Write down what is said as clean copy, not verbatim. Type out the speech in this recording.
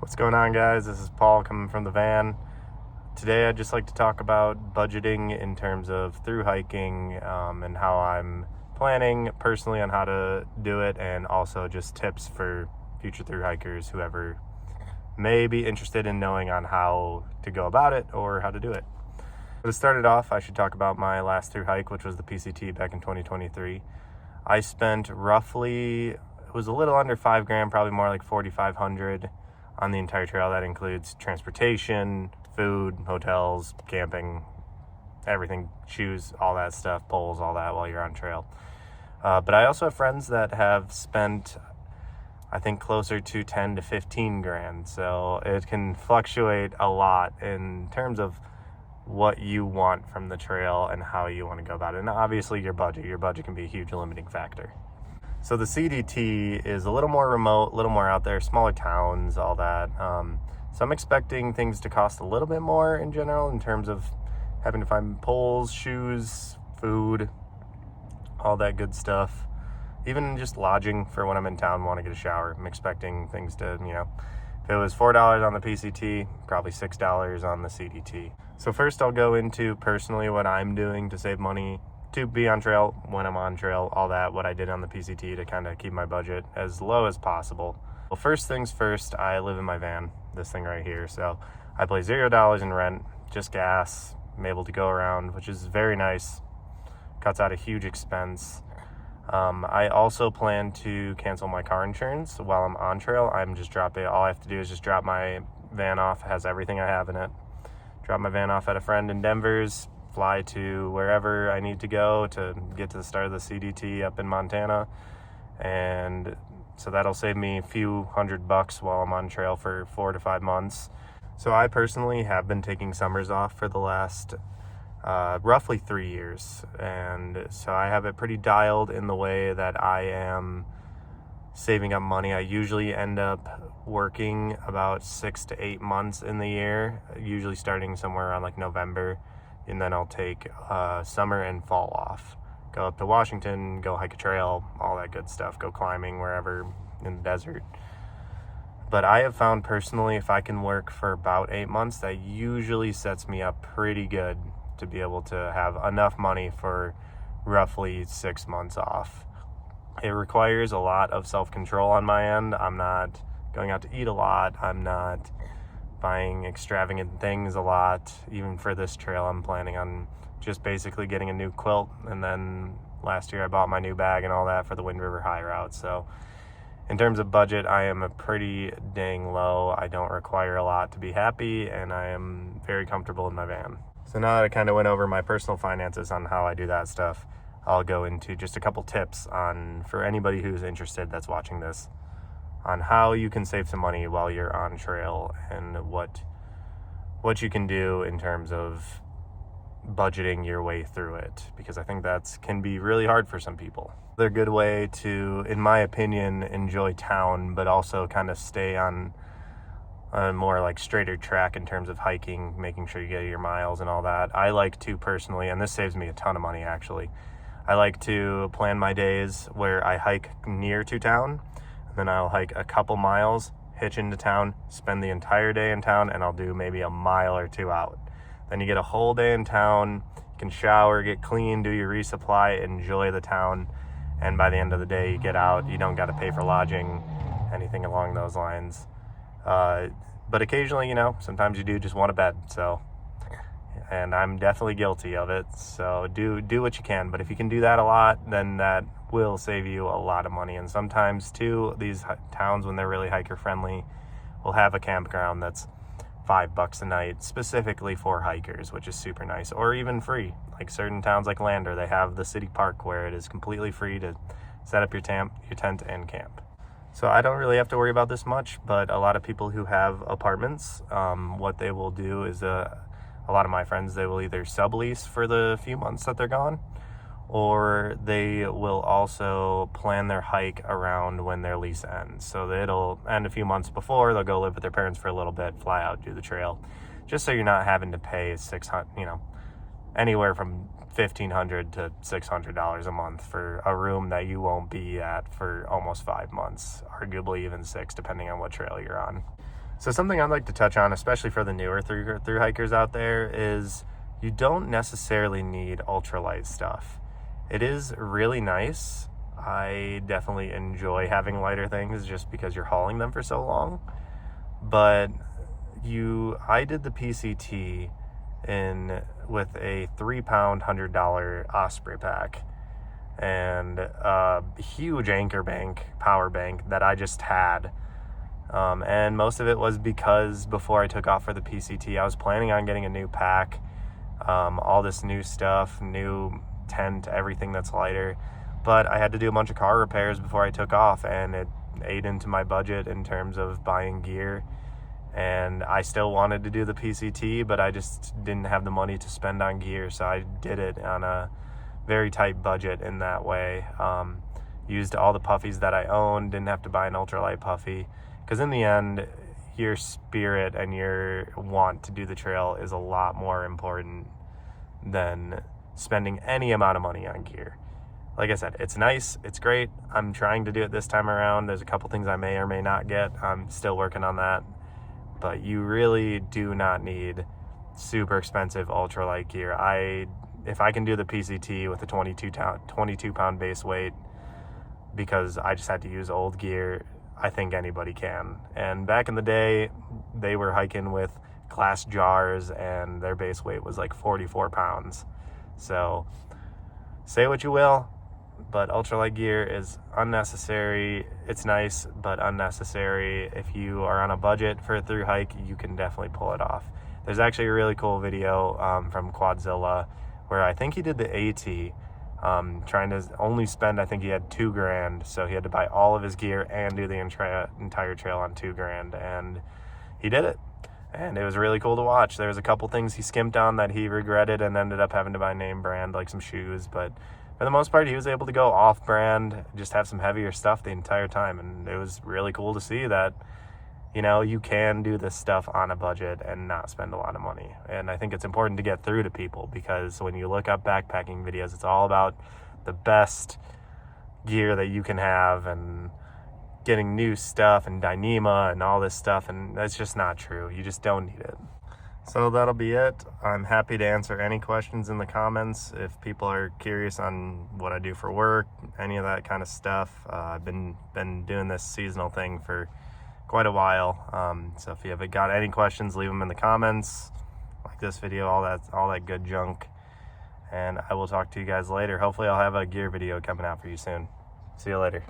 What's going on, guys? This is Paul coming from the van. Today I'd just like to talk about budgeting in terms of through hiking and how I'm planning personally on how to do it, and also just tips for future through hikers, whoever may be interested in knowing on how to go about it or how to do it. But to start it off, I should talk about my last through hike, which was the PCT back in 2023. I spent roughly, it was a little under $5,000, probably more like $4,500 on the entire trail. That includes transportation, food, hotels, camping, everything, shoes, all that stuff, poles, all that while you're on trail. But I also have friends that have spent, I think, closer to 10 to 15 grand. So it can fluctuate a lot in terms of what you want from the trail and how you want to go about it. And obviously your budget can be a huge limiting factor. So the CDT is a little more remote, a little more out there, smaller towns, all that. So I'm expecting things to cost a little bit more in general in terms of having to find poles, shoes, food, all that good stuff. Even just lodging for when I'm in town, want to get a shower. I'm expecting things to, if it was $4 on the PCT, probably $6 on the CDT. So first I'll go into personally what I'm doing to save money to be on trail, when I'm on trail, all that, what I did on the PCT to kind of keep my budget as low as possible. Well, first things first, I live in my van, this thing right here. So I pay $0 in rent, just gas. I'm able to go around, which is very nice. Cuts out a huge expense. I also plan to cancel my car insurance while I'm on trail. All I have to do is just drop my van off. It has everything I have in it. Drop my van off at a friend in Denver's, fly to wherever I need to go to get to the start of the CDT up in Montana. And so that'll save me a few $100 while I'm on trail for 4 to 5 months. So I personally have been taking summers off for the last roughly 3 years. And so I have it pretty dialed in the way that I am saving up money. I usually end up working about 6 to 8 months in the year, usually starting somewhere around like November. And then I'll take summer and fall off. Go up to Washington, go hike a trail, all that good stuff. Go climbing wherever in the desert. But I have found personally, if I can work for about 8 months, that usually sets me up pretty good to be able to have enough money for roughly 6 months off. It requires a lot of self-control on my end. I'm not going out to eat a lot. I'm not buying extravagant things a lot. Even for this trail, I'm planning on just basically getting a new quilt, and then last year I bought my new bag and all that for the Wind River High Route. So in terms of budget, I am a pretty dang low. I don't require a lot to be happy, and I am very comfortable in my van. So now that I kind of went over my personal finances on how I do that stuff, I'll go into just a couple tips for anybody who's interested that's watching this, on how you can save some money while you're on trail, and what you can do in terms of budgeting your way through it, because I think that can be really hard for some people. They're a good way to, in my opinion, enjoy town, but also kind of stay on a more like straighter track in terms of hiking, making sure you get your miles and all that. I like to personally, and this saves me a ton of money actually, I like to plan my days where I hike near to town. Then I'll hike a couple miles, hitch into town, spend the entire day in town, and I'll do maybe a mile or two out. Then you get a whole day in town, you can shower, get clean, do your resupply, enjoy the town, and by the end of the day you get out, you don't got to pay for lodging, anything along those lines. But occasionally, sometimes you do just want a bed, and I'm definitely guilty of it, so do what you can. But if you can do that a lot, then that will save you a lot of money. And sometimes too, these towns, when they're really hiker friendly, will have a campground that's $5 a night specifically for hikers, which is super nice, or even free. Like certain towns like Lander, they have the city park where it is completely free to set up your tent and camp. So I don't really have to worry about this much, but a lot of people who have apartments, what they will do is a lot of my friends, they will either sublease for the few months that they're gone, or they will also plan their hike around when their lease ends. So it'll end a few months before, they'll go live with their parents for a little bit, fly out, do the trail, just so you're not having to pay anywhere from $1,500 to $600 a month for a room that you won't be at for almost 5 months, arguably even 6, depending on what trail you're on. So something I'd like to touch on, especially for the newer thru hikers out there, is you don't necessarily need ultralight stuff. It is really nice. I definitely enjoy having lighter things just because you're hauling them for so long. But I did the PCT with a 3-pound, $100 Osprey pack and a huge anchor bank, power bank that I just had. And most of it was because before I took off for the PCT, I was planning on getting a new pack, all this new stuff, new tent, everything that's lighter. But I had to do a bunch of car repairs before I took off, and it ate into my budget in terms of buying gear. And I still wanted to do the PCT, but I just didn't have the money to spend on gear, so I did it on a very tight budget in that way. Used all the puffies that I owned, didn't have to buy an ultralight puffy, because in the end, your spirit and your want to do the trail is a lot more important than spending any amount of money on gear. Like I said, it's nice, it's great. I'm trying to do it this time around. There's a couple things I may or may not get. I'm still working on that. But you really do not need super expensive ultralight gear. If I can do the PCT with a 22-pound base weight because I just had to use old gear, I think anybody can. And back in the day, they were hiking with glass jars and their base weight was like 44 pounds. So say what you will, but ultralight gear is unnecessary. It's nice, but unnecessary. If you are on a budget for a thru hike, you can definitely pull it off. There's actually a really cool video from Quadzilla where I think he did the AT, trying to only spend, I think he had $2,000, so he had to buy all of his gear and do the entire trail on $2,000, and he did it. And it was really cool to watch. There was a couple things he skimped on that he regretted and ended up having to buy name brand, like some shoes, but for the most part, he was able to go off-brand, just have some heavier stuff the entire time, and it was really cool to see that, you can do this stuff on a budget and not spend a lot of money. And I think it's important to get through to people, because when you look up backpacking videos, it's all about the best gear that you can have and getting new stuff and Dyneema and all this stuff, and that's just not true. You just don't need it. So that'll be it. I'm happy to answer any questions in the comments if people are curious on what I do for work, any of that kind of stuff. I've been doing this seasonal thing for quite a while. So if you have got any questions, leave them in the comments, like this video, all that good junk. And I will talk to you guys later. Hopefully I'll have a gear video coming out for you soon. See you later.